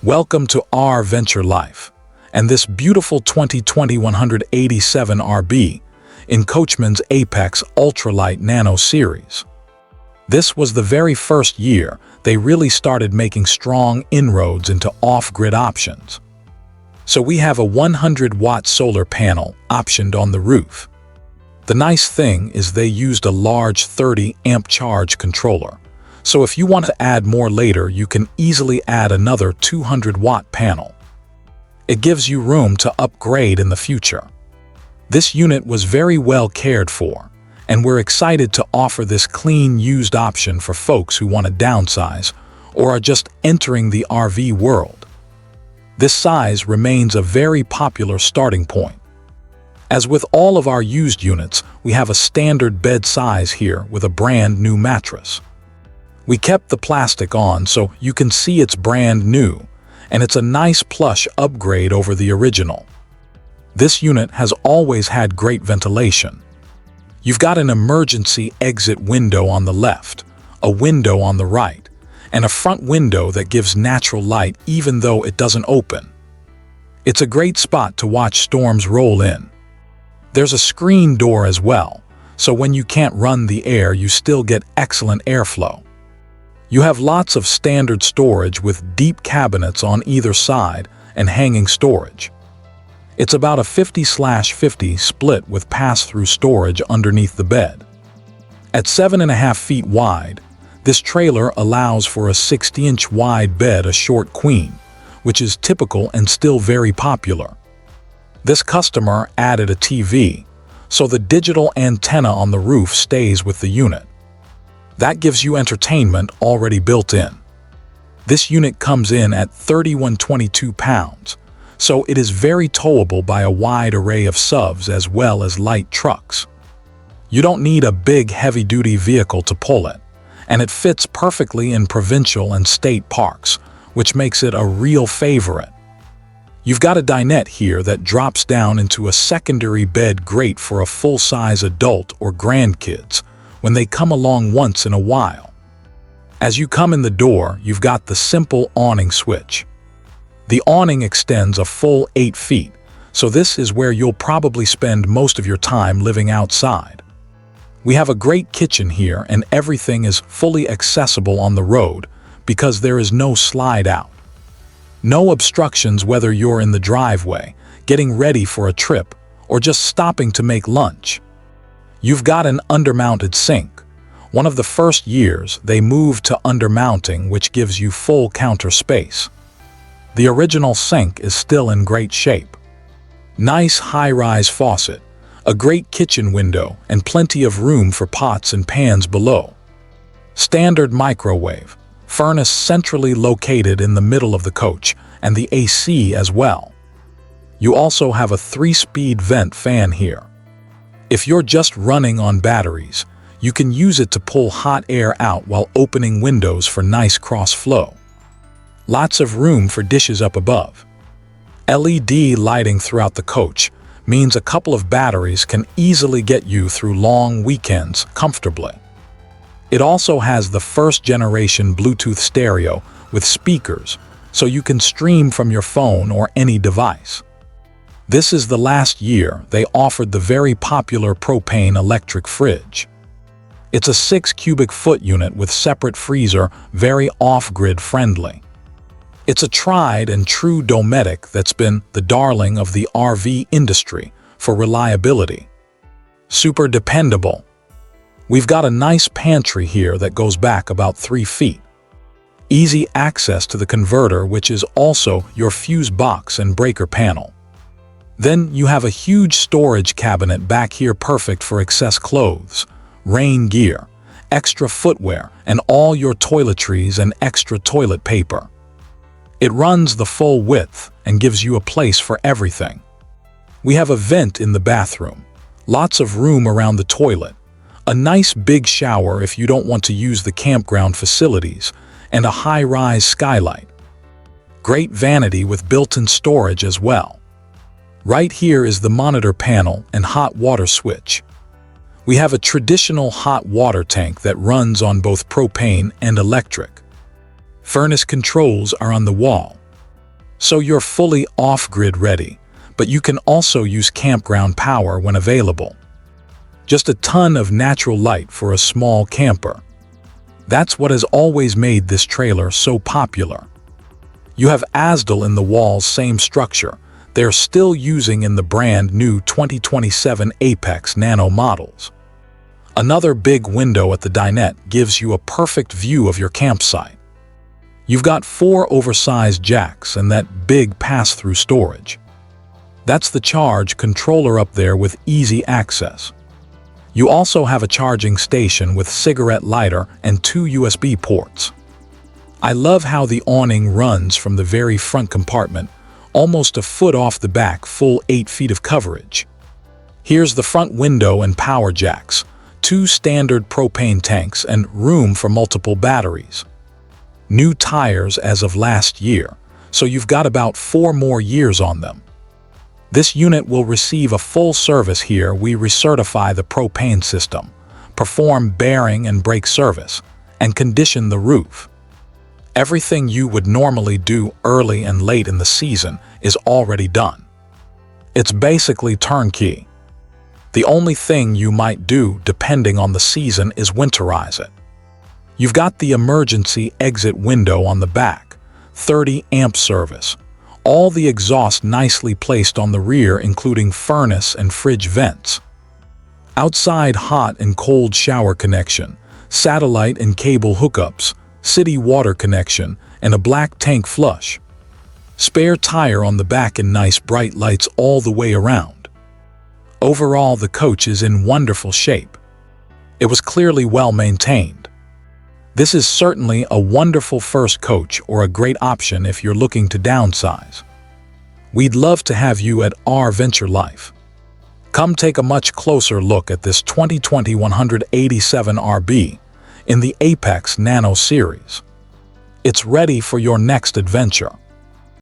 Welcome to our venture life, and this beautiful 2020 187RB in Coachmen's Apex Ultralight Nano series. This was the very first year they really started making strong inroads into off-grid options. So we have a 100-watt solar panel optioned on the roof. The nice thing is they used a large 30-amp charge controller. So if you want to add more later, you can easily add another 200-watt panel. It gives you room to upgrade in the future. This unit was very well cared for, and we're excited to offer this clean used option for folks who want to downsize or are just entering the RV world. This size remains a very popular starting point. As with all of our used units, we have a standard bed size here with a brand new mattress. We kept the plastic on so you can see it's brand new, and it's a nice plush upgrade over the original. This unit has always had great ventilation. You've got an emergency exit window on the left, a window on the right, and a front window that gives natural light even though it doesn't open. It's a great spot to watch storms roll in. There's a screen door as well, so when you can't run the air, you still get excellent airflow. You have lots of standard storage with deep cabinets on either side and hanging storage. It's about a 50/50 split with pass-through storage underneath the bed. At 7.5 feet wide, this trailer allows for a 60-inch wide bed, a short queen, which is typical and still very popular. This customer added a TV, so the digital antenna on the roof stays with the unit. That gives you entertainment already built in. This unit comes in at 3,122 pounds, so it is very towable by a wide array of SUVs as well as light trucks. You don't need a big heavy-duty vehicle to pull it, and it fits perfectly in provincial and state parks, which makes it a real favorite. You've got a dinette here that drops down into a secondary bed, great for a full-size adult or grandkids when they come along once in a while. As you come in the door, you've got the simple awning switch. The awning extends a full 8 feet, so this is where you'll probably spend most of your time living outside. We have a great kitchen here, and everything is fully accessible on the road because there is no slide out. No obstructions whether you're in the driveway, getting ready for a trip, or just stopping to make lunch. You've got an undermounted sink. One of the first years, they moved to undermounting, which gives you full counter space. The original sink is still in great shape. Nice high-rise faucet, a great kitchen window, and plenty of room for pots and pans below. Standard microwave, furnace centrally located in the middle of the coach, and the AC as well. You also have a 3-speed vent fan here. If you're just running on batteries, you can use it to pull hot air out while opening windows for nice cross-flow. Lots of room for dishes up above. LED lighting throughout the coach means a couple of batteries can easily get you through long weekends comfortably. It also has the first-generation Bluetooth stereo with speakers, so you can stream from your phone or any device. This is the last year they offered the very popular propane electric fridge. It's a 6 cubic foot unit with separate freezer, very off-grid friendly. It's a tried and true Dometic that's been the darling of the RV industry for reliability. Super dependable. We've got a nice pantry here that goes back about 3 feet. Easy access to the converter, which is also your fuse box and breaker panel. Then you have a huge storage cabinet back here, perfect for excess clothes, rain gear, extra footwear, and all your toiletries and extra toilet paper. It runs the full width and gives you a place for everything. We have a vent in the bathroom, lots of room around the toilet, a nice big shower if you don't want to use the campground facilities, and a high-rise skylight. Great vanity with built-in storage as well. Right here is the monitor panel and hot water switch. We have a traditional hot water tank that runs on both propane and electric. Furnace controls are on the wall. so you're fully off-grid ready, but you can also use campground power when available. Just a ton of natural light for a small camper. That's what has always made this trailer so popular. You have Azdel in the walls, same structure. They're still using in the brand new 2027 Apex Nano models. Another big window at the dinette gives you a perfect view of your campsite. You've got 4 oversized jacks and that big pass-through storage. That's the charge controller up there with easy access. You also have a charging station with cigarette lighter and 2 USB ports. I love how the awning runs from the very front compartment, almost a foot off the back, full 8 feet of coverage. Here's the front window and power jacks, 2 standard propane tanks, and room for multiple batteries. New tires as of last year, so you've got about 4 more years on them. This unit will receive a full service here. We recertify the propane system, perform bearing and brake service, and condition the roof. Everything you would normally do early and late in the season is already done. It's basically turnkey. The only thing you might do, depending on the season, is winterize it. You've got the emergency exit window on the back, 30 amp service. All the exhaust nicely placed on the rear, including furnace and fridge vents. Outside hot and cold shower connection, satellite and cable hookups, city water connection, and a black tank flush. Spare tire on the back and nice bright lights all the way around. Overall, the coach is in wonderful shape. It was clearly well maintained. This is certainly a wonderful first coach or a great option if you're looking to downsize. We'd love to have you at our Venture Life. Come take a much closer look at this 2020 187RB in the Apex Nano series. It's ready for your next adventure.